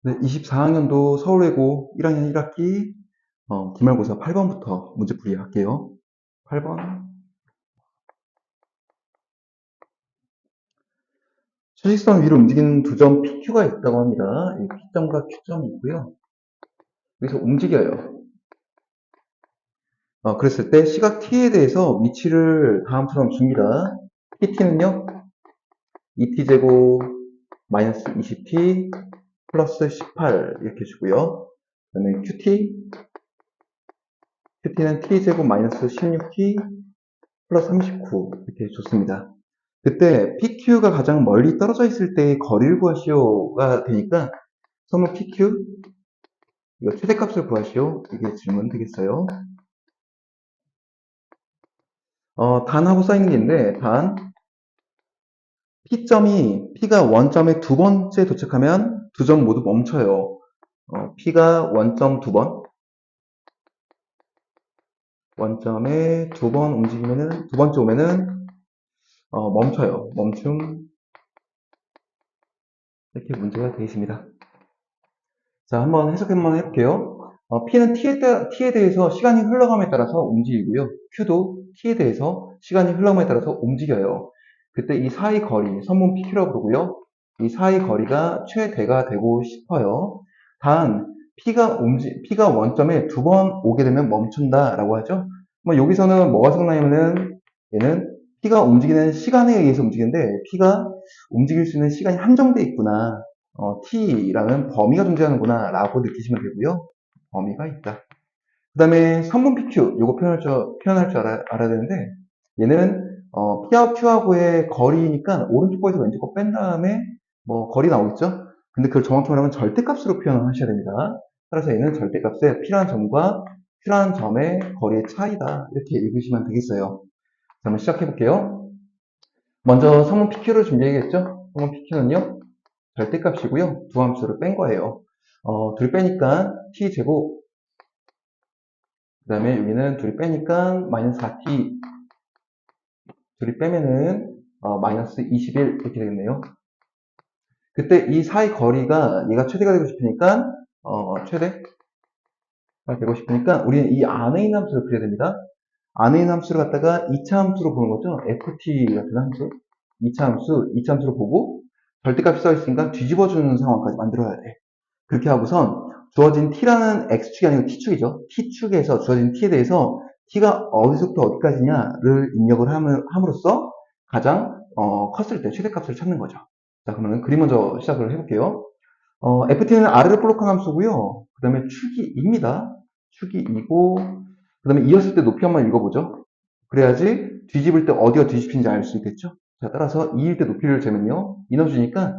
네, 24학년도 서울외고 1학년 1학기 기말고사 8번부터 문제 풀이할게요. 8번. 차직선 위로 움직이는 두 점 PQ가 있다고 합니다. 이 P점과 Q점이 있고요. 여기서 움직여요. 그랬을 때 시각 T에 대해서 위치를 다음처럼 줍니다. PT는요, 2T제곱 마이너스 20T 플러스 18 이렇게 주고요. 그 다음에 QT는 T제곱 마이너스 16T 플러스 39 이렇게 줬습니다. 그때 PQ가 가장 멀리 떨어져 있을 때의 거리를 구하시오가 되니까 선물 PQ 이거 최대값을 구하시오 이게 질문 되겠어요. 단하고 써있는 게 있는데 단 P가 원점에 두 번째 도착하면 두 점 모두 멈춰요. P가 원점 두 번 원점에 두 번 움직이면은 두 번째 오면은 멈춰요. 멈춤 이렇게 문제가 되어 있습니다. 자, 한번 해석 한번 해볼게요. P는 T에 대해서 시간이 흘러감에 따라서 움직이고요. Q도 T에 대해서 시간이 흘러감에 따라서 움직여요. 그때 이 사이 거리, 선분 PQ라고 부르고요. 이 사이 거리가 최대가 되고 싶어요. 단, P가 원점에 두 번 오게 되면 멈춘다라고 하죠. 여기서는 뭐가 생각나냐면은 얘는 P가 움직이는 시간에 의해서 움직이는데 P가 움직일 수 있는 시간이 한정돼 있구나. T라는 범위가 존재하는구나 라고 느끼시면 되고요. 범위가 있다. 그 다음에 선분 PQ 요거 표현할 줄 알아야 되는데 얘는 P하고 Q하고의 거리니까 오른쪽 거에서 왼쪽 거 뺀 다음에 거리 나오겠죠? 근데 그걸 정확히 말하면 절대값으로 표현을 하셔야 됩니다. 따라서 얘는 절대값에 P라는 점과 Q라는 점의 거리의 차이다 이렇게 읽으시면 되겠어요. 자, 한번 시작해 볼게요. 먼저 선분 PQ를 준비해야겠죠? 선분 PQ는요 절대값이고요. 두 함수를 뺀 거예요. 둘 빼니까 t제곱, 그 다음에 여기는 둘이 빼니까 마이너스 4t, 둘이 빼면은 마이너스 21 이렇게 되겠네요. 그때 이 사이 거리가 얘가 최대가 되고 싶으니까 최대가 되고 싶으니까 우리는 이 안에 있는 함수를 그려야 됩니다. 안에 있는 함수를 갖다가 2차 함수로 보는 거죠. ft 같은 함수. 2차 함수로 보고 절대값이 써 있으니까 뒤집어주는 상황까지 만들어야 돼. 그렇게 하고선 주어진 t라는 x축이 아니고 t축이죠. t축에서 주어진 t에 대해서 t가 어디서부터 어디까지냐를 입력을 함으로써 가장 컸을 때 최대값을 찾는 거죠. 자, 그러면 그림 먼저 시작을 해볼게요. ft는 아래로 볼록한 함수고요. 그 다음에 축이 2입니다. 축이 2고 그 다음에 이었을 때 높이 한번 읽어보죠. 그래야지 뒤집을 때 어디가 뒤집힌지 알 수 있겠죠. 자, 따라서 2일 때 높이를 재면요. 이 넣어주니까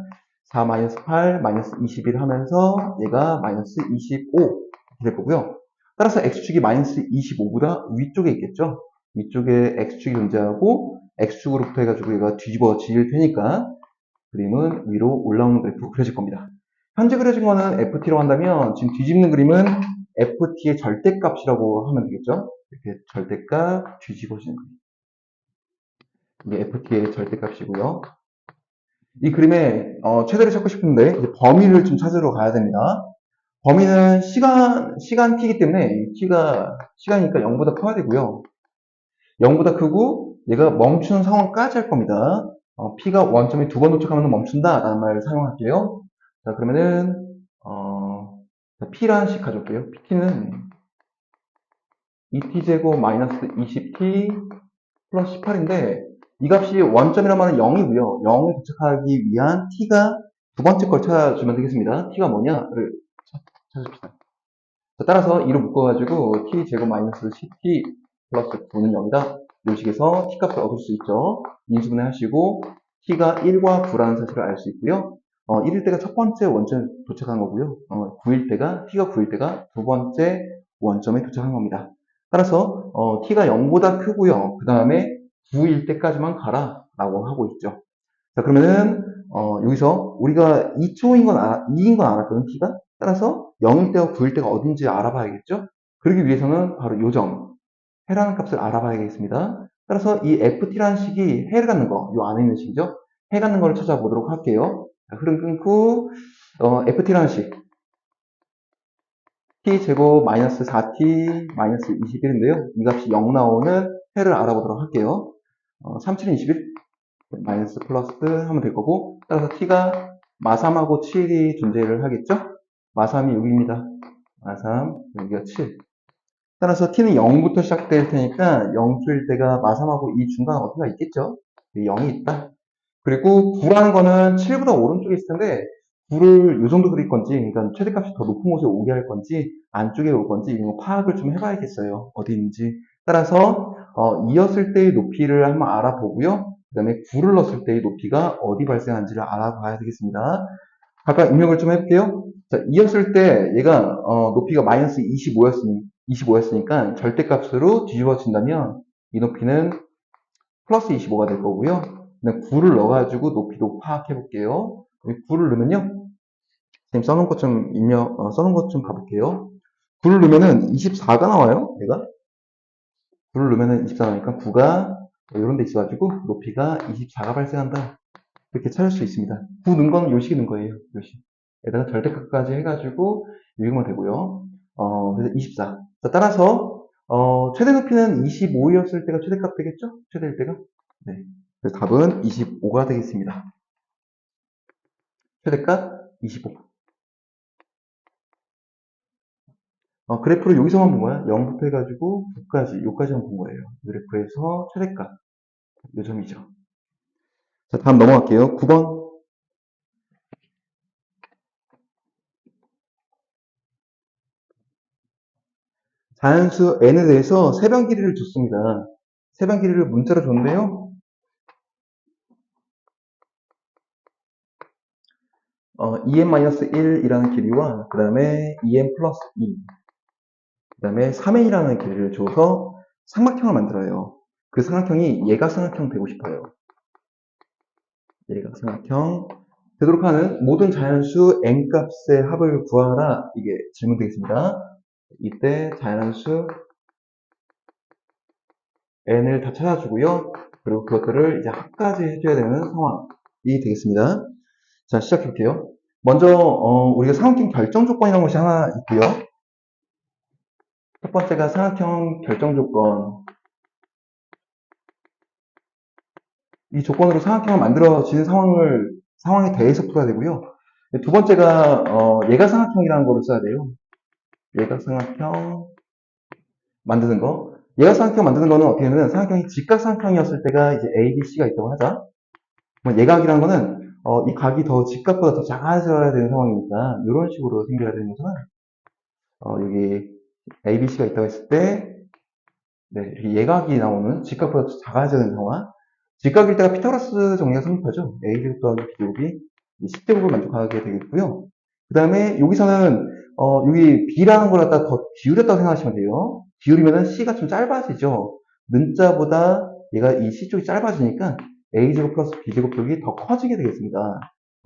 4 8 21 하면서 얘가 마이너스 25 이렇게 될 거고요. 따라서 x축이 마이너스 25보다 위쪽에 있겠죠. 위쪽에 x축이 존재하고 x축으로부터 해가지고 얘가 뒤집어질 테니까 그림은 위로 올라오는 그래프 그려질 겁니다. 현재 그려진 거는 ft라고 한다면 지금 뒤집는 그림은 ft의 절대값이라고 하면 되겠죠. 이렇게 절대값 뒤집어지는 그림. 이게 ft의 절대값이고요. 이 그림의 최대를 찾고 싶은데 이제 범위를 좀 찾으러 가야 됩니다. 범위는 시간 t이기 때문에 t가 시간이니까 0보다 커야 되고요. 0보다 크고 얘가 멈추는 상황까지 할 겁니다. p가 원점에 두 번 도착하면 멈춘다 라는 말을 사용할게요. 자, 그러면은 p라는 식 가져올게요. pt는 2t제곱 마이너스 20t 플러스 18인데 이 값이 원점이란 말은 0이고요. 0에 도착하기 위한 t가 두 번째 걸 찾아주면 되겠습니다. t가 뭐냐를 찾읍시다. 자, 따라서 2로 묶어가지고 t제곱 마이너스 10t 플러스 9는 0이다. 이런 식에서 t값을 얻을 수 있죠. 인수분해 하시고 t가 1과 9라는 사실을 알 수 있고요. 1일 때가 첫 번째 원점에 도착한 거고요. t가 9일 때가 두 번째 원점에 도착한 겁니다. 따라서 t가 0보다 크고요. 그 다음에 9일 때까지만 가라 라고 하고 있죠. 자, 그러면은 여기서 우리가 2초인 건 2인 건 알았거든, t가. 따라서 0일 때와 9일 때가 어딘지 알아봐야겠죠. 그러기 위해서는 바로 요점, 해라는 값을 알아봐야겠습니다. 따라서 이 ft라는 식이 해를 갖는 거, 요 안에 있는 식이죠. 해 갖는 거를 찾아보도록 할게요. 자, 흐름 끊고 ft라는 식, t제곱 마이너스 4t 마이너스 21인데요. 이 값이 0 나오는 해를 알아보도록 할게요. 37은 21 마이너스 플러스 하면 될 거고, 따라서 t가 마3하고 7이 존재를 하겠죠? 마3이 6입니다. 마3, 여기가 7. 따라서 t는 0부터 시작될 테니까 0초일 때가 마3하고 이 중간 어디가 있겠죠? 0이 있다. 그리고 9라는 거는 7보다 오른쪽에 있을 텐데 9를 이 정도 그릴 건지, 그러니까 최대값이 더 높은 곳에 오게 할 건지 안쪽에 올 건지 이런 거 파악을 좀 해봐야겠어요. 어디 있는지. 따라서 2였을 때의 높이를 한번 알아보고요. 그 다음에 9를 넣었을 때의 높이가 어디 발생한지를 알아봐야 되겠습니다. 각각 입력을 좀 해볼게요. 자, 2였을 때 얘가 높이가 마이너스 25였으니까 절대값으로 뒤집어진다면 이 높이는 플러스 25가 될 거고요. 그다음 9를 넣어가지고 높이도 파악해 볼게요. 9를 넣으면요. 지금 써놓은 것 좀 써놓은 것 좀 봐볼게요. 9를 넣으면은 24가 나와요. 얘가 9를 넣으면은 24 나오니까 9가 이런 데 있어가지고 높이가 24가 발생한다. 이렇게 찾을 수 있습니다. 9 넣은 거는 요식이 넣은 거예요. 요식. 에다가 절대값까지 해가지고 읽으면 되고요. 그래서 24. 자, 따라서 최대 높이는 25였을 때가 최대값 되겠죠? 최대일 때가. 네. 그래서 답은 25가 되겠습니다. 최대값 25. 그래프를 여기서만 본 거야. 0부터 해가지고 9까지, 여기까지만 본 거예요. 그래프에서 최대값. 요 점이죠. 자, 다음 넘어갈게요. 9번. 자연수 n에 대해서 세변 길이를 줬습니다. 세변 길이를 문자로 줬는데요. en-1이라는 길이와 그 다음에 en 플러스 2, 그 다음에 3n이라는 길이를 줘서 삼각형을 만들어요. 그 삼각형이 예각삼각형 되고 싶어요. 예각삼각형 되도록 하는 모든 자연수 n값의 합을 구하라. 이게 질문 되겠습니다. 이때 자연수 n을 다 찾아주고요. 그리고 그것들을 이제 합까지 해줘야 되는 상황이 되겠습니다. 자, 시작해볼게요. 먼저 우리가 삼각형 결정 조건이라는 것이 하나 있고요. 첫 번째가 삼각형 결정 조건. 이 조건으로 삼각형을 만들어지는 상황에 대해서 풀어야 되고요. 두 번째가 예각삼각형이라는 거를 써야 돼요. 예각삼각형 만드는 거. 예각삼각형 만드는 거는 어떻게 되냐면 삼각형이 직각삼각형이었을 때가 이제 A, B, C가 있다고 하자. 예각이라는 거는 이 각이 더 직각보다 더 작아져야 되는 상황이니까 이런 식으로 생겨야 되는 거잖아요. 여기 A, B, C가 있다고 했을 때 네, 이렇게 예각이 나오는 직각보다 더 작아져야 되는 상황. 직각일 때가 피타고라스 정리가 성립하죠. A제곱 더하기 B제곱이 10제곱을 만족하게 되겠고요. 그 다음에 여기서는 여기 B라는 걸 갖다 더 기울였다고 생각하시면 돼요. 기울이면은 C가 좀 짧아지죠. 는자보다 얘가 이 C 쪽이 짧아지니까 A제곱 플러스 B제곱 쪽이 더 커지게 되겠습니다.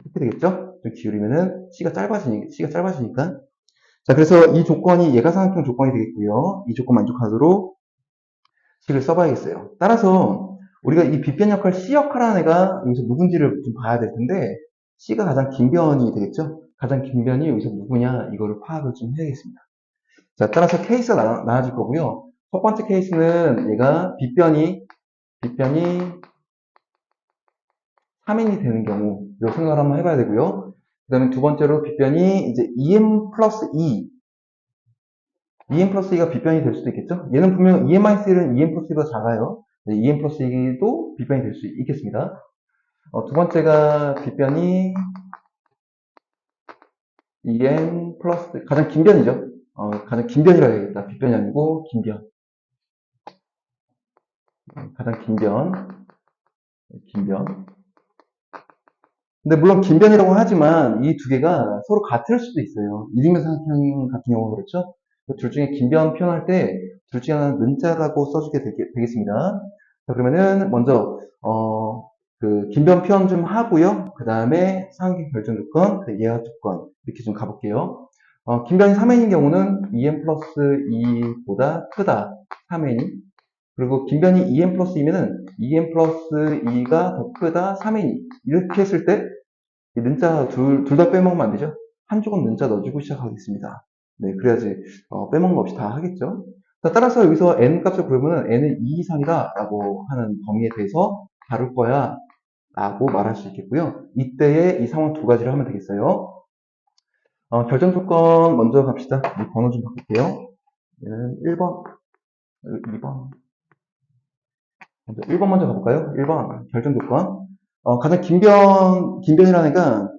이렇게 되겠죠? 좀 기울이면은 C가 짧아지니까. 자, 그래서 이 조건이 예가삼각형 조건이 되겠고요. 이 조건 만족하도록 식을 써봐야겠어요. 따라서 우리가 이 빗변 역할, C 역할하는 애가 여기서 누군지를 좀 봐야 될 텐데 C가 가장 긴 변이 되겠죠? 가장 긴 변이 여기서 누구냐 이거를 파악을 좀 해야겠습니다. 자, 따라서 케이스가 나눠질 거고요. 첫 번째 케이스는 얘가 빗변이 3n이 되는 경우 이 생각을 한번 해봐야 되고요. 그 다음에 두 번째로 빗변이 이제 2n 플러스 2 2n 플러스 2가 빗변이 될 수도 있겠죠? 얘는 분명 2n-1은 2n 플러스 2보다 작아요. 2n 플러스 2도 빗변이 될 수 있겠습니다. 두 번째가 빗변이 2n 플러스 가장 긴 변이죠. 가장 긴 변이라 해야겠다. 빗변이 아니고 긴 변. 가장 긴 변. 근데 물론 긴 변이라고 하지만 이 두 개가 서로 같을 수도 있어요. 이등변 삼각형 같은 경우는 그렇죠. 둘 중에 긴 변 표현할 때 둘 중에 하나는 는자라고 써주게 되겠습니다. 자, 그러면은 먼저 그 긴 변 표현 좀 하고요. 그 다음에 삼각형 결정 조건, 그 예화 조건 이렇게 좀 가볼게요. 긴 변이 3n인 경우는 2n 플러스 2보다 크다. 3n이. 그리고 긴 변이 2n 플러스 2면은 2n 플러스 2가 더 크다. 3n이. 이렇게 했을 때 이 는자 둘 다 빼먹으면 안 되죠. 한쪽은 는자 넣어주고 시작하겠습니다. 네, 그래야지 빼먹는 거 없이 다 하겠죠. 자, 따라서 여기서 n 값을 구해보면 n은 2 이상이다 라고 하는 범위에 대해서 다룰 거야 라고 말할 수 있겠고요. 이때에 이 상황 두 가지를 하면 되겠어요. 결정 조건 먼저 갑시다. 번호 좀 바꿀게요. 얘는 1번, 2번. 먼저 1번 먼저 가볼까요? 1번 결정 조건. 가장 긴 변이라는 애가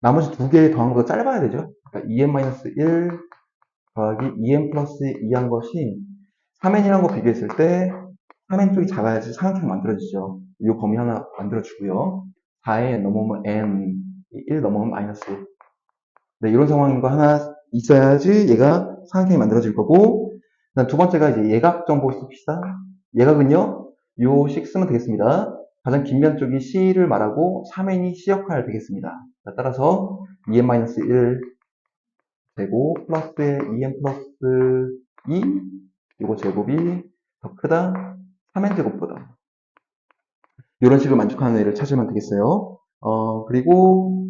나머지 두 개 더한 것보다 짧아야 되죠. 그러니까 2n-1 더하기 2n 플러스 2한 것이 3n이라는 거 비교했을 때 3n 쪽이 작아야지 삼각형 만들어지죠. 이 범위 하나 만들어주고요. 4에 넘어오면 n, 1 넘어오면 마이너스 1. 네, 이런 상황인 거 하나 있어야지 얘가 삼각형이 만들어질 거고, 두 번째가 이제 예각 정보 씁시다. 예각은요, 요식 쓰면 되겠습니다. 가장 긴 면 쪽이 C를 말하고 3n이 C 역할 되겠습니다. 자, 따라서 2n-1 되고 플러스에 2n 플러스 2 요거 제곱이 더 크다 3n 제곱보다 이런 식으로 만족하는 애를 찾으면 되겠어요. 그리고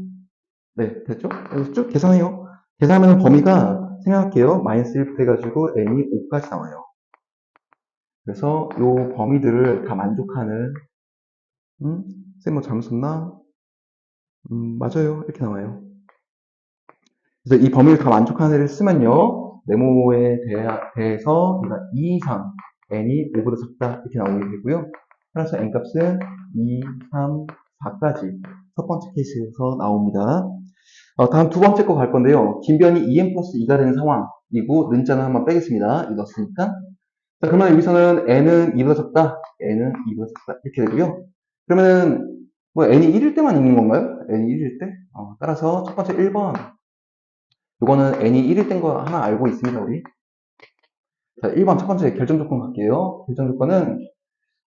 네, 됐죠? 여기서 쭉 계산해요. 계산하면 범위가 생각할게요. 마이너스 1부터 해가지고 n이 5까지 나와요. 그래서 요 범위들을 다 만족하는 쌤 뭐 잘못 썼나? 맞아요. 이렇게 나와요. 그래서 이 범위를 다 만족하는 애를 쓰면요. 네모에 대해서 얘가 2 이상 n이 5보다 작다 이렇게 나오게 되고요. 따라서 n 값은 2, 3, 4까지 첫 번째 케이스에서 나옵니다. 다음 두 번째 거 갈 건데요. 긴 변이 2n 플러스 2가 되는 상황이고 는자는 한번 빼겠습니다. 이거 쓰니까. 자, 그러면 여기서는 n은 2보다 작다, n은 2보다 작다 이렇게 되고요. 그러면 뭐 n이 1일 때만 있는 건가요? n이 1일 때? 따라서 첫 번째 1번 이거는 n이 1일 땐 거 하나 알고 있습니다, 우리. 자, 1번 첫 번째 결정 조건 갈게요. 결정 조건은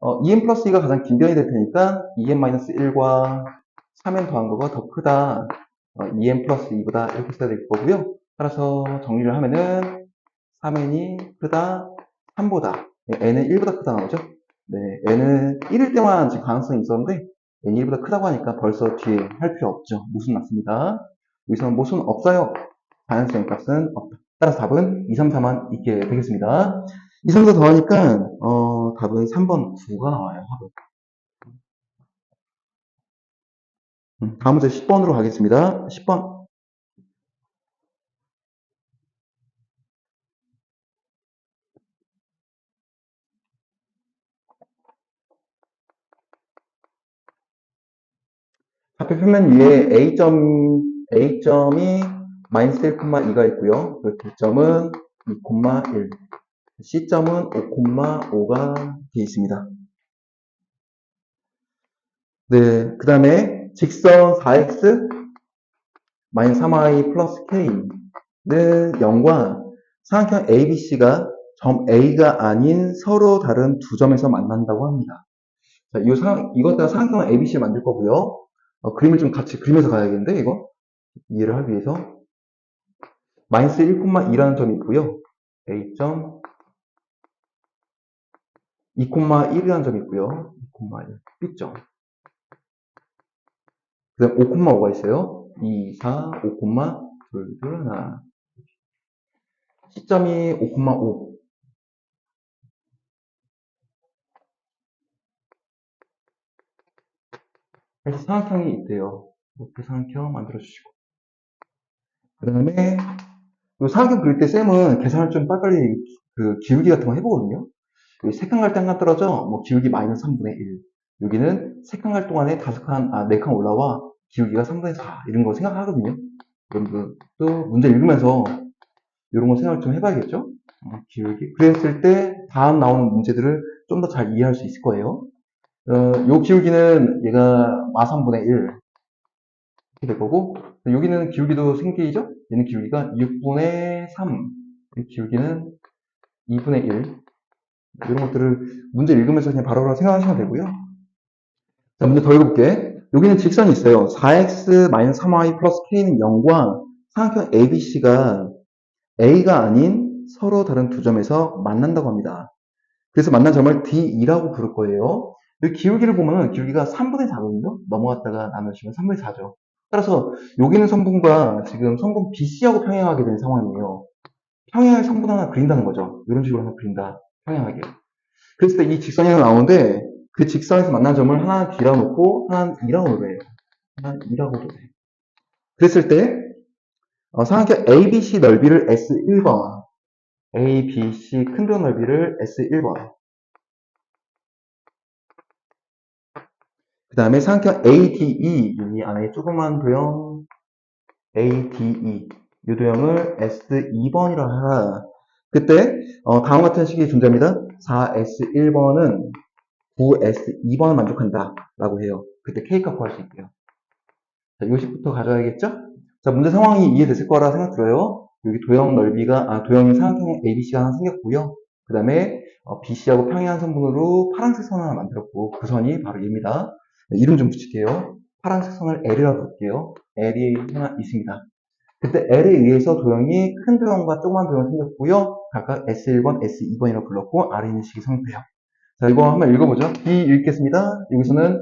2n 플러스 2가 가장 긴 변이 될 테니까 2n-1과 3n 더한 거가 더 크다. 2n 플러스 2보다 이렇게 써야 될 거고요. 따라서 정리를 하면은 3n이 크다 3보다 n은 1보다 크다 나오죠. 네, n은 1일 때만 지금 가능성이 있었는데 n이 1보다 크다고 하니까 벌써 뒤에 할 필요 없죠. 모순 났습니다. 여기서는 모순 없어요. 자연수의 값은 없다. 따라서 답은 2, 3, 4만 있게 되겠습니다. 2, 3, 4 더하니까 답은 3번 9가 나와요. 다음 문제 10번으로 가겠습니다. 10번. 좌표 표면 위에 A점이 마이너스 1,2가 있고요. 그 B점은 2,1, C점은 5,5가 되어 있습니다. 네, 그 다음에 직선 4x 마이너스 3y 플러스 k는 0과 삼각형 ABC가 점 A가 아닌 서로 다른 두 점에서 만난다고 합니다. 자, 이것과 삼각형 ABC를 만들 거고요. 그림을 좀 같이 그리면서 가야겠는데, 이거? 이해를 하기 위해서. 마이너스 1,2라는 점이 있고요. A점, 2,1이라는 점이 있고요. 2,1, B점. 그 다음 5,5가 있어요. 2, 4, 5, 2, 2, 1. C점이 5,5. 그래서 삼각형이 있대요. 이렇게 삼각형 만들어주시고. 그 다음에, 이 삼각형 그릴 때 쌤은 계산을 좀 빨리빨리 기울기 같은 거 해보거든요. 세 칸 갈 때 한 칸 떨어져, 뭐 기울기 마이너스 3분의 1. 여기는 세 칸 갈 동안에 네 칸 올라와, 기울기가 3분의 4. 이런 거 생각하거든요. 여러분들도 문제 읽으면서 이런 거 생각을 좀 해봐야겠죠? 기울기. 그랬을 때 다음 나오는 문제들을 좀 더 잘 이해할 수 있을 거예요. 요 기울기는 얘가 마 3분의 1 이렇게 될 거고, 여기는 기울기도 생기죠? 얘는 기울기가 6분의 3. 이 기울기는 2분의 1. 이런 것들을 문제 읽으면서 그냥 바로바로 생각하시면 되고요. 자, 문제 더 읽어볼게. 여기는 직선이 있어요. 4x-3y 플러스 k는 0과 삼각형 ABC가 A가 아닌 서로 다른 두 점에서 만난다고 합니다. 그래서 만난 점을 D2라고 부를 거예요. 여기 기울기를 보면 기울기가 3분의 4거든요. 넘어갔다가 나누시면 3분의 4죠. 따라서 여기 있는 성분과 지금 성분 BC하고 평행하게 된 상황이에요. 평행할 성분 하나 그린다는 거죠. 이런 식으로 하나 그린다. 평행하게. 그랬을 때 이 직선이 하나 나오는데 그 직선에서 만난 점을 하나 D라고 놓고 하나 E라고 놓으래요. 하나 E라고 놓으래. 그랬을 때 삼각형 ABC 넓이를 S1번, ABC 큰 도형 넓이를 S1번, 그 다음에 삼각형 ADE, 이 안에 조그만 도형 ADE, 이 도형을 S2번이라 하라. 그때 다음 같은 식이 존재합니다. 4S1번은 9S2번을 만족한다 라고 해요. 그때 K값 구할 수 있고요. 자, 요식부터 가져야겠죠? 자, 문제 상황이 이해됐을 거라 생각 들어요. 여기 도형 넓이가, 도형이 삼각형 ABC가 하나 생겼고요. 그 다음에 BC하고 평행한 선분으로 파란색 선 하나 만들었고, 그 선이 바로 얘입니다. 네, 이름 좀 붙일게요. 파란색 선을 L이라고 부를게요. L이 하나 있습니다. 그때 L에 의해서 도형이 큰 도형과 조그만 도형이 생겼고요. 각각 S1번, S2번이라고 불렀고, 아래 있는 식이 성립해요. 자, 이거 한번 읽어보죠. B 읽겠습니다. 여기서는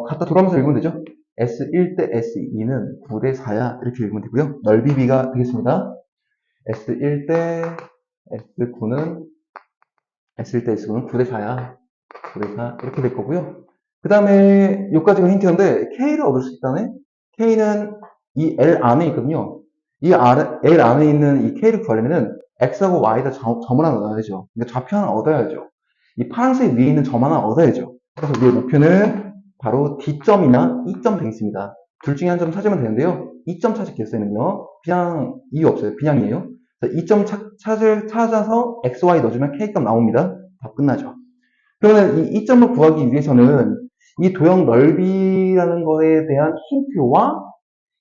갖다 돌아가면서 읽으면 되죠. S1 대 S2는 9대 4야. 이렇게 읽으면 되고요. 넓이 B가 되겠습니다. S1 대 S9는 S1 대 S9는 9대 4야. 9대 4 이렇게 될 거고요. 그 다음에 여기까지가 힌트인데 K를 얻을 수 있다네. K는 이 L 안에 있거든요. 이 L 안에 있는 이 K를 구하려면은 X하고 Y에다 점을 하나 넣어야죠. 그러니까 좌표 하나 얻어야죠. 이 파란색 위에 있는 점 하나 얻어야죠. 그래서 우리의 목표는 바로 D점이나 E점 되겠습니다. 둘 중에 한 점 찾으면 되는데요. E점 찾을 개수는요. 그냥 이유 없어요. 그냥이에요. E점 찾아서 X, Y 넣어주면 K값 나옵니다. 다 끝나죠. 그러면 이 E점을 구하기 위해서는 이 도형 넓이라는 거에 대한 힌트와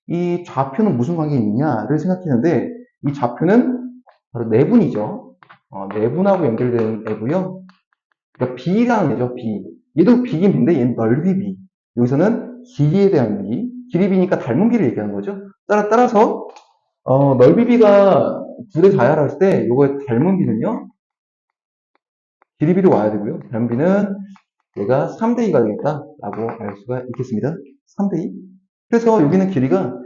이 좌표는 무슨 관계 있느냐를 생각했는데 이 좌표는 바로 내분이죠. 내분하고 연결된 애고요. 그러니까 B라는 애죠, B. 얘도 B긴 B인데 얘는 넓이 B. 여기서는 길이에 대한 B. 길이 B니까 닮은 B를 얘기하는 거죠. 따라서 넓이 B가 9대 4야라 했을 때 요거의 닮은 B는요. 길이 B도 와야 되고요. 닮은 B는 얘가 3대 2가 되겠다라고 알 수가 있겠습니다. 3대 2. 그래서 여기는 길이가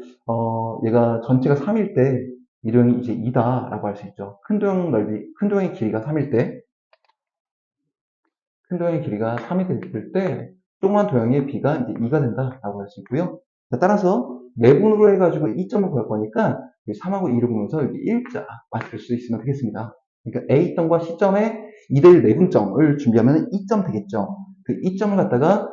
얘가 전체가 3일 때 이름이 이제 2다라고 할 수 있죠. 큰 도형의 길이가 3일 때 큰 도형의 길이가 3이 됐을 때 조그만 도형의 B가 이제 2가 된다라고 할 수 있고요. 따라서 내분으로 해가지고 2점을 구할 거니까 3하고 2를 보면서 여기 1자 맞출 수 있으면 되겠습니다. 그러니까 A점과 C점의 2대1 내분점을 준비하면 2점 되겠죠. 그 2점을 갖다가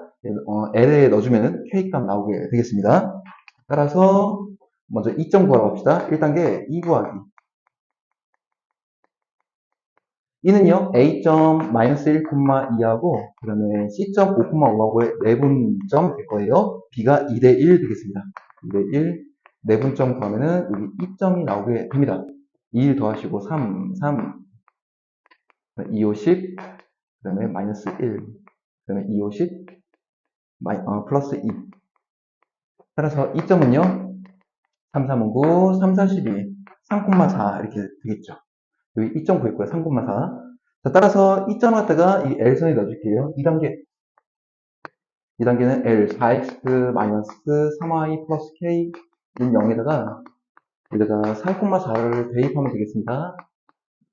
L에 넣어주면 K값 나오게 되겠습니다. 따라서 먼저 2점 구하러 갑시다. 1단계 2 구하기. 이는요, A점 마이너스 1,2하고, 그 다음에 C점 5,5하고의 내분점 될 거예요. B가 2대1 되겠습니다. 2대1. 내분점 구하면은 여기 2점이 나오게 됩니다. 2 더하시고 3, 2, 5, 10, 그 다음에 마이너스 1, 그 다음에 2, 5, 10, 플러스 2. 따라서 2점은요, 3, 3, 9, 3, 4, 12, 3,4 이렇게 되겠죠. 여기 2점 구했고요. 3,4. 자, 따라서 2점 갖다가 이 L선에 넣어줄게요. 2단계는 L, 4x 마이너스 3y 플러스 k 인 0에다가 여기다가 3,4를 대입하면 되겠습니다.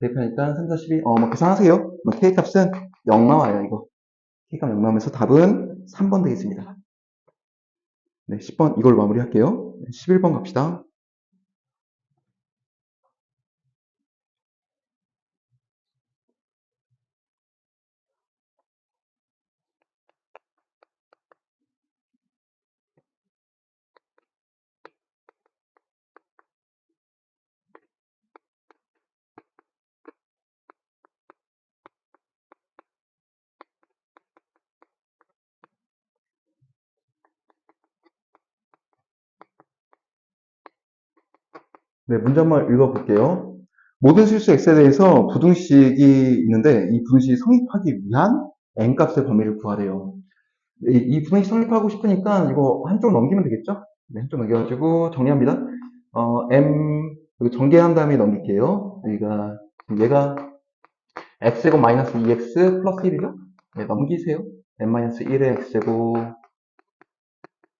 대입하니까 3, 4, 12, 뭐 계산하세요. 뭐 k 값은 0 나와요, 이거. k 값 0 나오면서 답은 3번 되겠습니다. 네, 10번 이걸로 마무리할게요. 11번 갑시다. 네, 문제 한번 읽어볼게요. 모든 실수 x에 대해서 부등식이 있는데 이 부등식이 성립하기 위한 n값의 범위를 구하래요. 이 부등식 성립하고 싶으니까 이거 한쪽 넘기면 되겠죠? 네, 한쪽 넘겨가지고 정리합니다. m 여기 전개한 다음에 넘길게요. 여기가 얘가 x제곱 마이너스 2x 플러스 1이죠? 네, 넘기세요. n 마이너스 1의 x제곱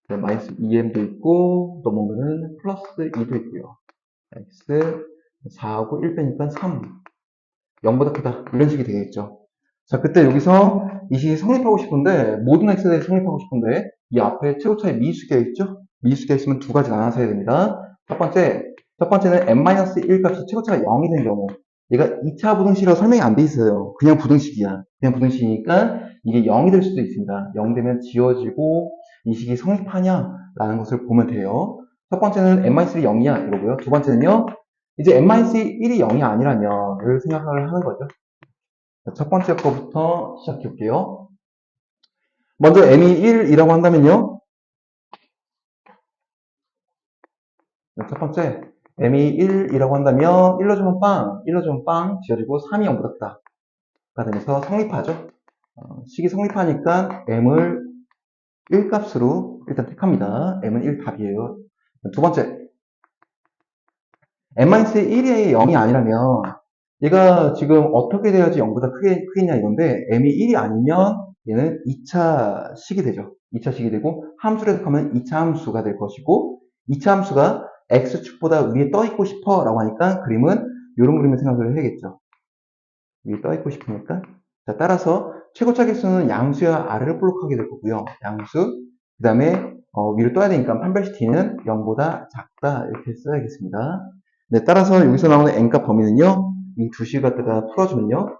마이너스 2m도 있고, 넘어오면은 플러스 2도 있고요. x 4하고 1 빼니까 3. 0보다 크다. 이런 식이 되겠죠. 자, 그때 여기서 이 식이 성립하고 싶은데, 모든 x에 대해 성립하고 싶은데, 이 앞에 최고차의 미수가 있죠? 미수가 있으면 두 가지 나눠서 해야 됩니다. 첫 번째는 n-1 값이 최고차가 0이 된 경우. 얘가 2차 부등식이라고 설명이 안 돼 있어요. 그냥 부등식이야. 그냥 부등식이니까 이게 0이 될 수도 있습니다. 0 되면 지워지고 이 식이 성립하냐라는 것을 보면 돼요. 첫 번째는 n-1이 0이야 이거고요. 두 번째는요. 이제 n-1이 0이 아니라면 를 생각을 하는 거죠. 첫 번째 거부터 시작해 볼게요. 먼저 m이 1이라고 한다면요. 첫 번째, m이 1이라고 한다면 1로 주면 빵, 1로 주면 빵 지어지고 3이 0보다 크다가 되면서 성립하죠. 식이 성립하니까 m을 1 값으로 일단 택합니다. m은 1 답이에요. 두 번째, n-1이 0이 아니라면 얘가 지금 어떻게 돼야지 0보다 크겠냐 이건데 m이 1이 아니면 얘는 2차 식이 되죠. 2차 식이 되고 함수를 해석하면 2차 함수가 될 것이고 2차 함수가 x축보다 위에 떠 있고 싶어 라고 하니까 그림은 이런 그림을 생각을 해야겠죠. 위에 떠 있고 싶으니까 자, 따라서 최고차 개수는 양수와 아래를 볼록하게 될 거고요. 양수 그 다음에 위로 떠야 되니까 판별시 t는 0보다 작다 이렇게 써야겠습니다. 네, 따라서 여기서 나오는 n값 범위는요. 이 두 식 갖다가 풀어주면요.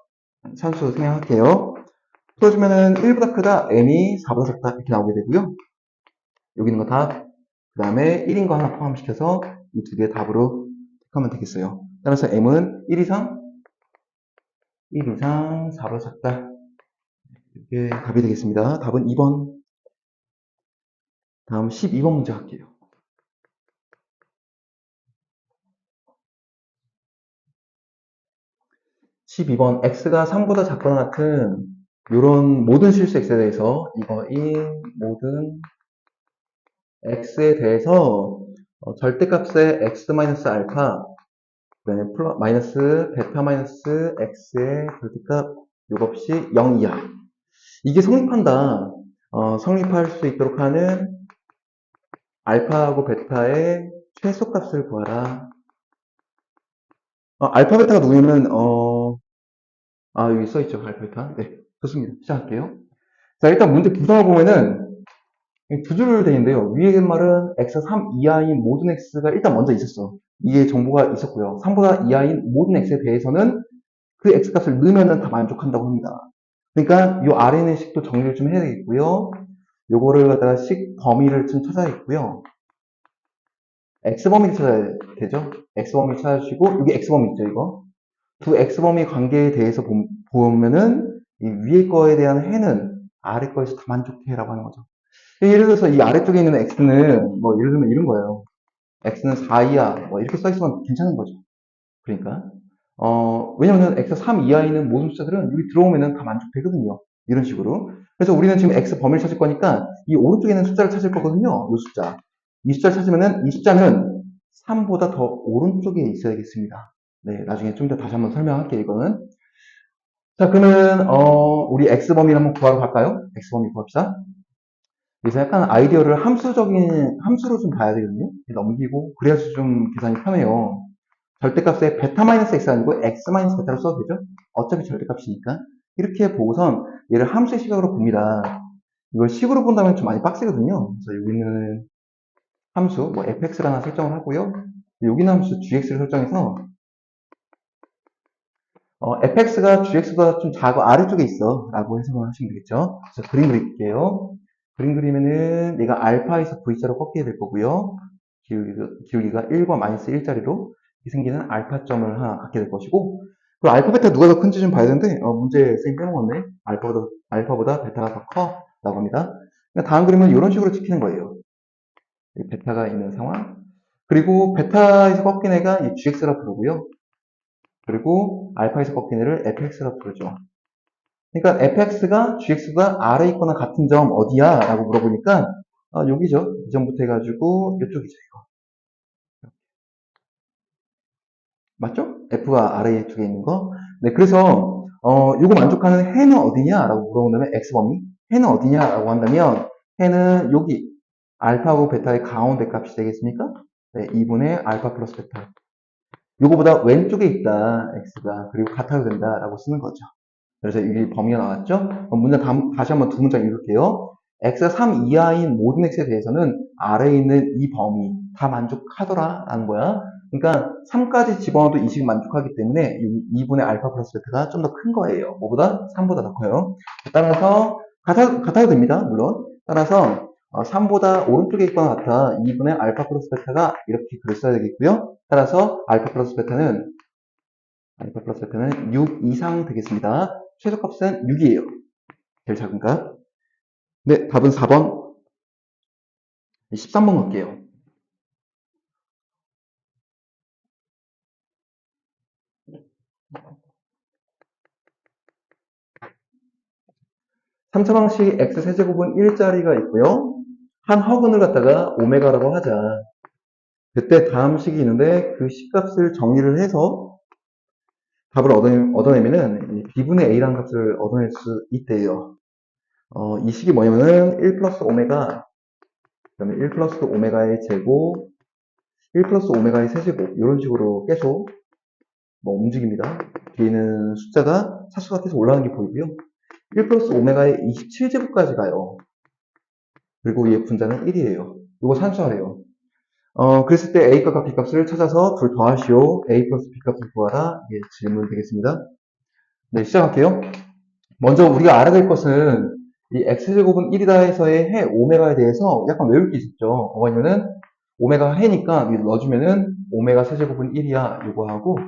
산수 생각할게요. 풀어주면은 1보다 크다, n이 4보다 작다 이렇게 나오게 되고요. 여기 있는 거 답, 그 다음에 1인 거 하나 포함시켜서 이 두 개 답으로 택하면 되겠어요. 따라서 m은 1 이상 4보다 작다. 이게 답이 되겠습니다. 답은 2번. 다음 12번 문제 할게요. 12번 x가 3보다 작거나 같은 이런 모든 실수 x에 대해서 이거인 모든 x에 대해서 절대값의 x-알파 그다음에 마이너스 베타 마이너스 x의 절대값 요값이 0 이하 이게 성립한다. 성립할 수 있도록 하는 알파하고 베타의 최소값을 구하라. 알파 베타가 누구냐면 여기 써있죠. 알파 베타. 네, 좋습니다. 시작할게요. 자, 일단 문제 구성을 보면은 두 줄로 되어 있는데요. 위에 말은 x 3 이하인 모든 x가 일단 먼저 있었어. 이게 정보가 있었고요. 3보다 이하인 모든 x에 대해서는 그 x값을 넣으면 다 만족한다고 합니다. 그러니까 이 아래 있는 식도 정리를 좀 해야 되겠고요. 요거를 갖다가 식 범위를 좀 찾아야겠고요. x범위를 찾아야 되죠. x범위를 찾아주시고 여기 x범위 있죠, 이거. 두 x범위 관계에 대해서 보면은 이 위에 거에 대한 해는 아래 거에서 다 만족해라고 하는 거죠. 예를 들어서 이 아래쪽에 있는 x는 뭐 예를 들면 이런 거예요. x는 4 이하 뭐 이렇게 써 있으면 괜찮은 거죠. 그러니까 왜냐면 x 3 이하에 있는 모든 숫자들은 여기 들어오면은 다 만족되거든요. 이런 식으로. 그래서 우리는 지금 x 범위를 찾을 거니까 이 오른쪽에 있는 숫자를 찾을 거거든요. 이 숫자. 이 숫자를 찾으면은 이 숫자는 3보다 더 오른쪽에 있어야겠습니다. 네, 나중에 좀 더 다시 한번 설명할게요, 이거는. 자, 그러면 우리 x 범위를 한번 구하러 갈까요? x 범위 구합시다. 그래서 약간 아이디어를 함수로 좀 봐야 되거든요. 넘기고, 그래야지 좀 계산이 편해요. 절대값에 베타 마이너스 x 아니고 x 마이너스 베타로 써도 되죠? 어차피 절대값이니까. 이렇게 보고선 얘를 함수의 시각으로 봅니다. 이걸 식으로 본다면 좀 많이 빡세거든요. 그래서 여기는 함수, 뭐 fx를 하나 설정을 하고요. 여기는 함수 gx를 설정해서 fx가 gx보다 좀 작고 아래쪽에 있어 라고 해석을 하시면 되겠죠. 그래서 그림 그릴게요. 그림 그리면은 얘가 알파에서 v자로 꺾이게 될 거고요. 기울기가 1과 마이너스 1짜리로 생기는 알파점을 하나 갖게 될 것이고 그리고 알파 베타 누가 더 큰지 좀 봐야 되는데 문제 쌤 빼먹었네. 알파보다 베타가 더 커 라고 합니다. 그러니까 다음 그림은 이런 식으로 찍히는 거예요. 베타가 있는 상황 그리고 베타에서 꺾인 애가 이 gx라 부르고요. 그리고 알파에서 꺾인 애를 fx라 부르죠. 그러니까 fx가 gx보다 아래 있거나 같은 점 어디야? 라고 물어보니까 여기죠. 이전부터 해가지고 이쪽이죠. 이거. 맞죠? f가 아래 쪽에 있는 거. 네, 그래서 이거 만족하는 해는 어디냐? 라고 물어본다면 x범위. 해는 어디냐? 라고 한다면 해는 여기 알파하고 베타의 가운데 값이 되겠습니까? 네, 2분의 알파 플러스 베타. 요거보다 왼쪽에 있다, x가. 그리고 같아도 된다라고 쓰는 거죠. 그래서 이 범위가 나왔죠? 그럼 문제 다시 한번 두 문장 읽을게요. x가 3 이하인 모든 x에 대해서는 아래에 있는 이 범위 다 만족하더라 라는 거야. 그러니까 3까지 집어넣어도 이 식은 만족하기 때문에 2분의 알파 플러스 베타가 좀 더 큰 거예요. 뭐보다? 3보다 더 커요. 따라서 같아도 됩니다. 물론. 따라서 3보다 오른쪽에 있거나 같아 2분의 알파 플러스 베타가 이렇게 글을 써야 되겠고요. 따라서 알파 플러스 베타는 6 이상 되겠습니다. 최소값은 6이에요. 제일 작은 값. 네, 답은 4번. 13번 갈게요. 삼차방식 x세제곱은 1자리가 있고요. 한 허근을 갖다가 오메가라고 하자. 그때 다음 식이 있는데 그 식값을 정의를 해서 답을 얻어내면은 b분의 a라는 값을 얻어낼 수 있대요. 이 식이 뭐냐면은 1 플러스 오메가, 그다음에 1 플러스 오메가의 제곱, 1 플러스 오메가의 세제곱 이런 식으로 계속 움직입니다. 뒤에는 숫자가 차수가 계속 올라가는 게 보이고요. 1 플러스 오메가의 27제곱까지 가요. 그리고 얘 분자는 1이에요. 이거 산수하래요. 그랬을 때 A 값과 B 값을 찾아서 둘 더하시오. A 플러스 B 값을 구하라. 이게 질문 되겠습니다. 네, 시작할게요. 먼저 우리가 알아야 될 것은 이 X제곱은 1이다 해서의 해 오메가에 대해서 약간 외울 게 있었죠. 뭐냐면은 오메가 해니까 넣어주면은 오메가 세제곱은 1이야. 이거 하고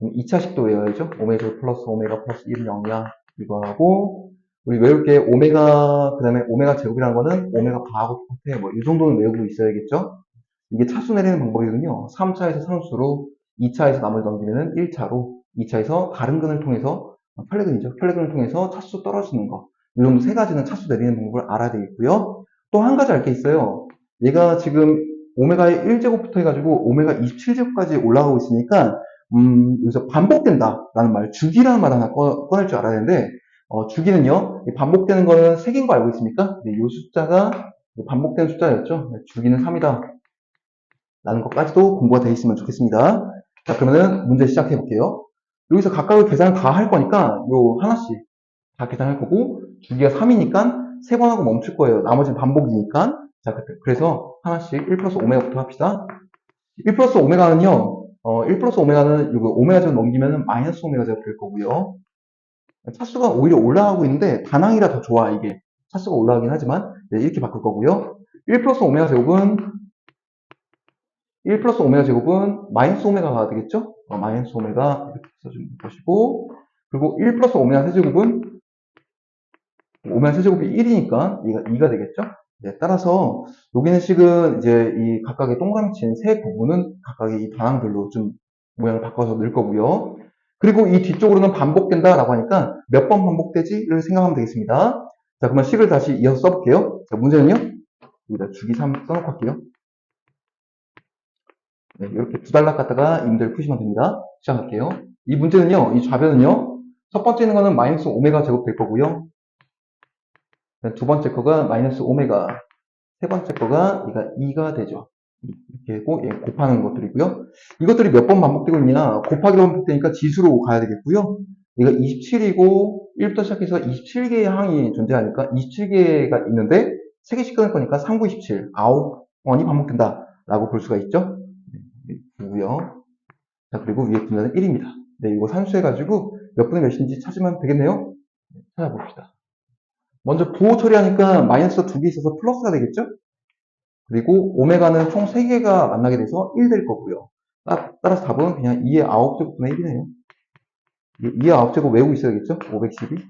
2차식도 외워야죠. 오메가 플러스 오메가 플러스 1은 0이야. 이거 하고 우리 외울 게 오메가 그다음에 오메가 제곱이라는 거는 오메가 바하고 똑같아. 뭐 이 정도는 외우고 있어야겠죠. 이게 차수 내리는 방법이거든요. 3차에서 상수로 2차에서 남을 넘기면은 1차로 2차에서 다른 근을 통해서 편례근이죠. 편례근을 통해서 차수 떨어지는 거. 이 정도 세 가지는 차수 내리는 방법을 알아야 되겠고요. 또 한 가지 알 게 있어요. 얘가 지금 오메가의 1제곱부터 해가지고 오메가 27제곱까지 올라가고 있으니까 여기서 반복된다라는 말, 주기라는 말 하나 꺼낼 줄 알아야 되는데, 주기는요, 반복되는 거는 3개인 거 알고 있습니까? 이 숫자가 반복되는 숫자였죠. 주기는 3이다. 라는 것까지도 공부가 되어 있으면 좋겠습니다. 자, 그러면은 문제 시작해 볼게요. 여기서 각각의 계산을 다 할 거니까, 요 하나씩 다 계산할 거고, 주기가 3이니까 3번 하고 멈출 거예요. 나머지는 반복이니까. 자, 그래서 하나씩 1 플러스 오메가부터 합시다. 1 플러스 오메가는요, 1 플러스 오메가는 이거 오메가 제곱 넘기면 마이너스 오메가 제곱 될 거고요. 차수가 오히려 올라가고 있는데 단항이라 더 좋아, 이게. 차수가 올라가긴 하지만, 네, 이렇게 바꿀 거고요. 1 플러스 오메가 제곱은 1 플러스 오메가 제곱은 마이너스 오메가가 되겠죠? 마이너스 오메가 이렇게 써주는 것이고, 그리고 1 플러스 오메가 세제곱은 오메가 세제곱이 1이니까 얘가 2가 되겠죠? 네, 따라서 여기는 식은 이제 이 각각의 동그라미 친 세 부분은 각각의 이 반항들로 좀 모양을 바꿔서 넣을 거고요. 그리고 이 뒤쪽으로는 반복된다라고 하니까 몇 번 반복되지를 생각하면 되겠습니다. 자, 그러면 식을 다시 이어서 써볼게요. 자, 문제는요? 여기다 주기 3 써놓고 할게요. 네, 이렇게 두 단락 갖다가 임대를 푸시면 됩니다. 시작할게요. 이 문제는요, 이 좌변은요, 첫 번째 있는 거는 마이너스 오메가 제곱 될 거고요. 두 번째 거가 마이너스 오메가, 세 번째 거가 얘가 2가 되죠. 이렇게 하고 얘 곱하는 것들이고요. 이것들이 몇 번 반복되고 있냐? 곱하기로 반복되니까 지수로 가야 되겠고요. 얘가 27이고 1부터 시작해서 27개의 항이 존재하니까 27개가 있는데 3개씩 끊을 거니까 3, 9, 27, 9번이 반복된다 라고 볼 수가 있죠. 네, 고요. 자, 그리고 위에 분자는 1입니다. 네, 이거 산수해가지고 몇 분의 몇인지 찾으면 되겠네요. 찾아봅시다. 먼저 부호 처리하니까 마이너스가 2개 있어서 플러스가 되겠죠? 그리고 오메가는 총 3개가 만나게 돼서 1 될 거고요. 따라서 답은 그냥 2의 9제곱분의 1이네요. 2의 9제곱 외우고 있어야겠죠? 512.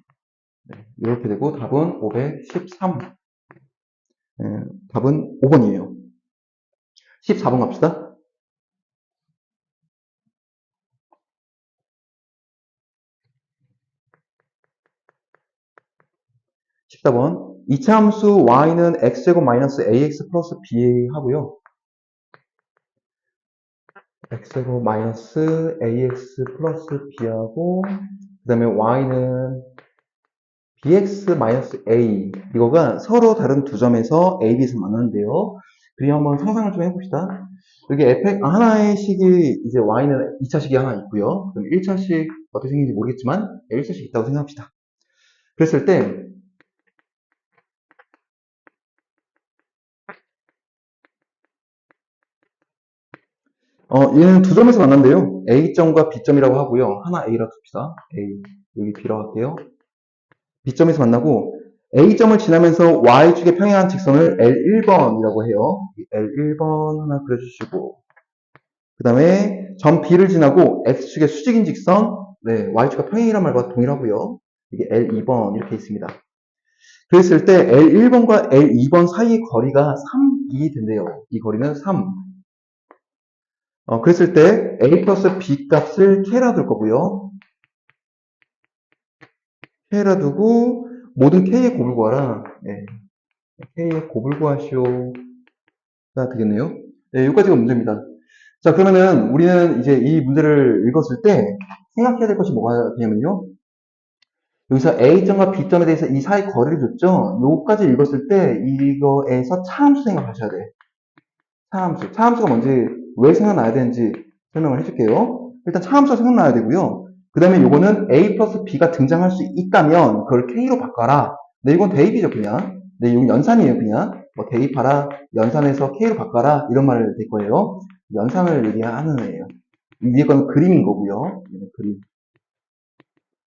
네, 이렇게 되고 답은 513. 네, 답은 5번이에요. 14번 갑시다. 14번. 이차 함수 y는 x제곱 마이너스 ax 플러스 ba 하고요. x제곱 마이너스 ax 플러스 b하고 그 다음에 y는 bx-a 이거가 서로 다른 두 점에서 a, b에서 만나는데요. 그림 한번 상상을 좀 해봅시다. 여기 하나의 식이 이제 y는 2차식이 하나 있고요. 그럼 1차식 어떻게 생긴지 모르겠지만 1차식 있다고 생각합시다. 그랬을 때 얘는 두 점에서 만난대요. A점과 B점이라고 하고요. 하나 A라고 둡시다. A, 여기 B라고 할게요. B점에서 만나고 A점을 지나면서 Y축에 평행한 직선을 L1번이라고 해요. L1번 하나 그려주시고 그 다음에 점 B를 지나고 X축의 수직인 직선 네, Y축과 평행이란 말과 동일하고요. 이게 L2번 이렇게 있습니다. 그랬을 때 L1번과 L2번 사이의 거리가 3이 된대요. 이 거리는 3. 그랬을 때 A 플러스 B 값을 K라 둘 거고요. K라 두고 모든 K의 곱을 구하라. 네, K의 곱을 구하시오가 되겠네요. 네, 여기까지가 문제입니다. 자, 그러면은 우리는 이제 이 문제를 읽었을 때 생각해야 될 것이 뭐가 되냐면요. 여기서 A점과 B점에 대해서 이 사이 거리를 줬죠? 요까지 읽었을 때 이거에서 차함수 생각하셔야 돼. 차함수. 차함수가 뭔지 왜 생각나야 되는지 설명을 해줄게요. 일단 차함수가 생각나야 되고요. 그 다음에 요거는 A 플러스 B가 등장할 수 있다면 그걸 K로 바꿔라. 네, 이건 대입이죠, 그냥. 네, 이건 연산이에요, 그냥. 뭐 대입하라, 연산해서 K로 바꿔라 이런 말 될 거예요. 연산을 얘기하는 애예요. 위에 건 그림인 거고요. 그림.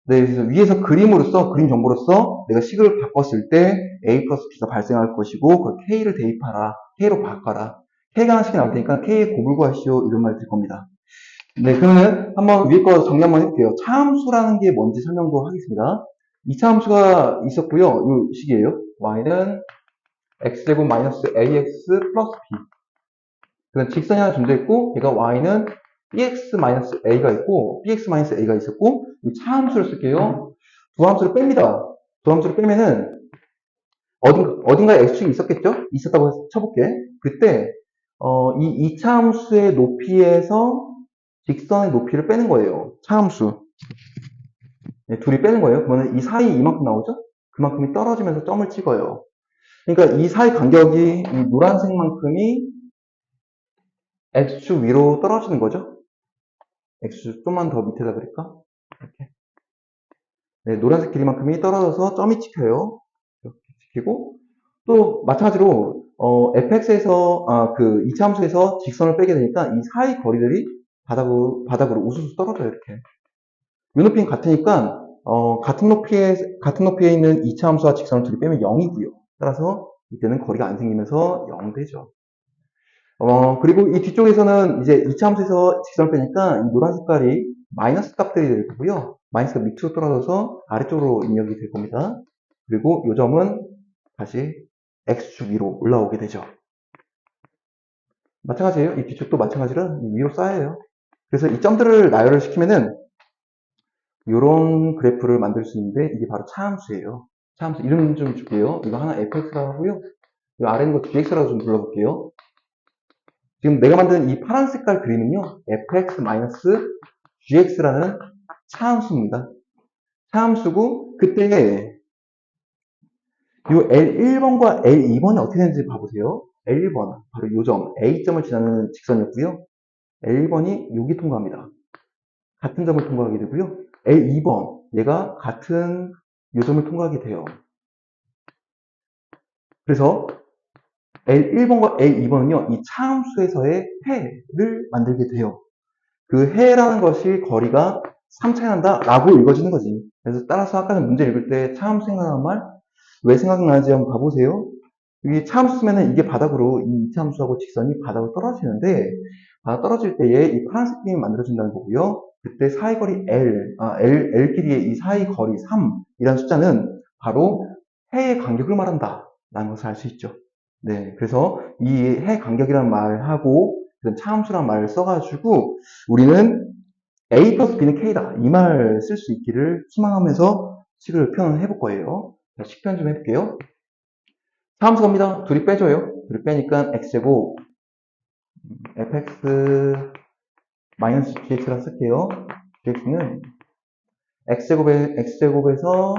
네, 그래서 위에서 그림으로써, 그림 정보로서 내가 식을 바꿨을 때 A 플러스 B가 발생할 것이고, 그걸 K를 대입하라. K로 바꿔라. K가 하나씩 나올 테니까 K의 곱을 구하시오. 이런 말 들 겁니다. 네, 그러면 한번 위에 거 정리 한번 해볼게요. 차함수라는 게 뭔지 설명도 하겠습니다. 이 차함수가 있었고요. 이 식이에요. y는 x제곱 마이너스 ax 플러스 b. 그다음 직선이 하나 존재했고, 얘가 y는 bx 마이너스 a가 있고, bx 마이너스 a가 있었고, 이 차함수를 쓸게요. 두 함수를 뺍니다. 두 함수를 빼면은 어딘가에 x축이 있었겠죠? 있었다고 쳐볼게. 그때 이 이차함수의 높이에서 직선의 높이를 빼는 거예요. 차함수. 네, 둘이 빼는 거예요. 그러면 이 사이 이만큼 나오죠? 그만큼이 떨어지면서 점을 찍어요. 그러니까 이 사이 간격이 이 노란색만큼이 x축 위로 떨어지는 거죠? x축 좀만 더 밑에다 그릴까? 이렇게. 네, 노란색 길이만큼이 떨어져서 점이 찍혀요. 이렇게 찍히고 또 마찬가지로 fx에서 그 이차함수에서 직선을 빼게 되니까 이 사이 거리들이 바닥으로 우수수 떨어져요. 이렇게. 요 높이는 같으니까 같은 높이에 있는 이차함수와 직선을 둘이 빼면 0이고요. 따라서 이때는 거리가 안 생기면서 0 되죠. 그리고 이 뒤쪽에서는 이제 이차함수에서 직선을 빼니까 이 노란 색깔이 마이너스 값들이 될 거고요. 마이너스가 밑으로 떨어져서 아래쪽으로 입력이 될 겁니다. 그리고 이 점은 다시 x축 위로 올라오게 되죠. 마찬가지예요. 이 뒤쪽도 마찬가지로 위로 쌓여요. 그래서 이 점들을 나열을 시키면은 이런 그래프를 만들 수 있는데 이게 바로 차함수예요. 차함수 이름 좀 줄게요. 이거 하나 fx라고 하고요. 이 아래 있는 거 gx라고 좀 불러볼게요. 지금 내가 만든 이 파란 색깔 그림은요. fx-gx라는 차함수입니다. 차함수고 그때 이 L1번과 L2번이 어떻게 되는지 봐보세요. L1번 바로 이 점 A점을 지나는 직선이었고요. L1번이 여기 통과합니다. 같은 점을 통과하게 되고요. L2번 얘가 같은 이 점을 통과하게 돼요. 그래서 L1번과 L2번은요. 이 차함수에서의 해를 만들게 돼요. 그 해라는 것이 거리가 3 차이 난다 라고 읽어지는 거지. 그래서 따라서 아까는 문제 읽을 때 차함수 생각나는 말 왜 생각나는지 한번 봐보세요. 여기 차함수 쓰면은 이게 바닥으로 이 이차함수하고 직선이 바닥으로 떨어지는데 바닥 떨어질 때에 이 파란색 그림이 만들어진다는 거고요. 그때 사이거리 L 길이의 이 사이거리 3이라는 숫자는 바로 해의 간격을 말한다 라는 것을 알 수 있죠. 네, 그래서 이 해 간격이라는 말하고 차함수라는 말을 써가지고 우리는 A 플러스 B는 K다 이 말 쓸 수 있기를 희망하면서 식을 표현해 볼 거예요. 자, 식 표현 좀 해볼게요. 차함수 갑니다. 둘이 빼줘요. 둘이 빼니까 x제곱 fx 마이너스 gx라 쓸게요. gx는 x제곱에서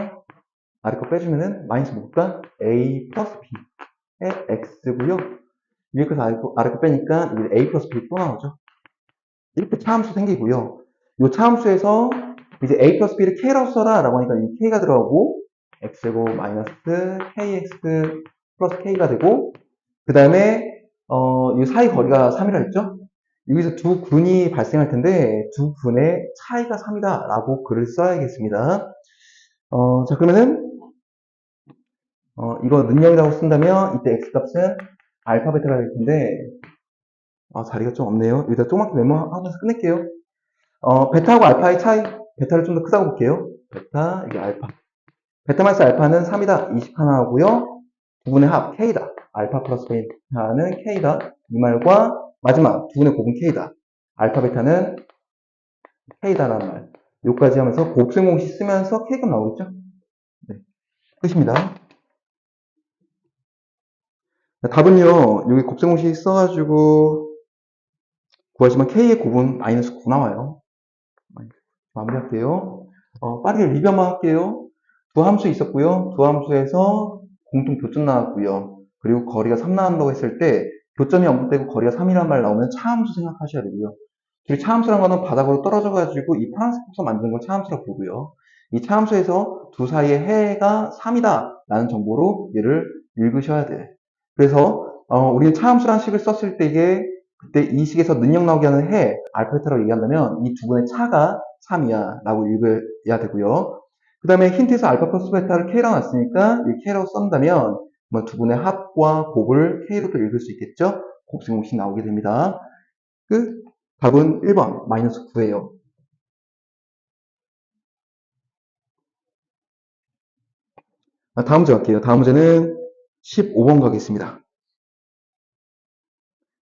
아래 거 빼주면은 마이너스 뭘까? A 플러스 B의 X고요. 위에 거에서 아래 거 빼니까 이게 A 플러스 B 또 나오죠. 이렇게 차함수 생기고요. 이 차함수에서 이제 A 플러스 B를 K라고 써라 라고 하니까 이 K가 들어가고 X제곱 마이너스 KX 플러스 K가 되고 그 다음에 이 사이 거리가 3이라 했죠? 여기서 두 군이 발생할 텐데 두 군의 차이가 3이다 라고 글을 써야겠습니다. 자 그러면은 이거 능력이라고 쓴다면 이때 X값은 알파 베타가 될 텐데 자리가 좀 없네요. 여기다 조그맣게 메모하면서 끝낼게요. 베타하고 알파의 차이, 베타를 좀 더 크다고 볼게요. 베타, 이게 알파. 베타 마이너스 알파는 3이다. 20 하나 하고요. 부분의 합, K다. 알파 플러스 베타는 K다. 이 말과 마지막 부분의 곱은 K다. 알파 베타는 K다라는 말. 요까지 하면서 곱셈 공식 쓰면서 K가 나오겠죠? 네. 끝입니다. 답은요, 여기 곱셈 공식 써가지고 구하시면 K의 곱은 마이너스 9 나와요. 마무리할게요. 빠르게 리뷰 한번 할게요. 두 함수 있었고요. 두 함수에서 공통 교점 나왔고요. 그리고 거리가 3 나온다고 했을 때 교점이 언급되고 거리가 3이라는 말 나오면 차함수 생각하셔야 되고요. 그리고 차함수란 거는 바닥으로 떨어져가지고 이 파란색 폭선 만드는 걸 차함수라고 부르고요. 이 차함수에서 두 사이의 해가 3이다 라는 정보로 얘를 읽으셔야 돼. 그래서 우리는 차함수라는 식을 썼을 때 이게 그때 이 식에서 능력 나오게 하는 해, 알파 베타라고 얘기한다면 이 두 분의 차가 3이야 라고 읽어야 되고요. 그 다음에 힌트에서 알파 플러스 베타를 K라고 놨으니까 이 K라고 쓴다면 두 분의 합과 곱을 K로도 읽을 수 있겠죠? 곱셈 공식 나오게 됩니다. 끝. 답은 1번 마이너스 9예요. 다음 문제 갈게요. 다음 문제는 15번 가겠습니다.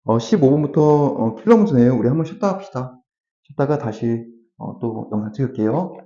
15번부터 킬러 문제네요. 우리 한번 쉬었다 합시다. 쉬었다가 다시 또 영상 찍을게요.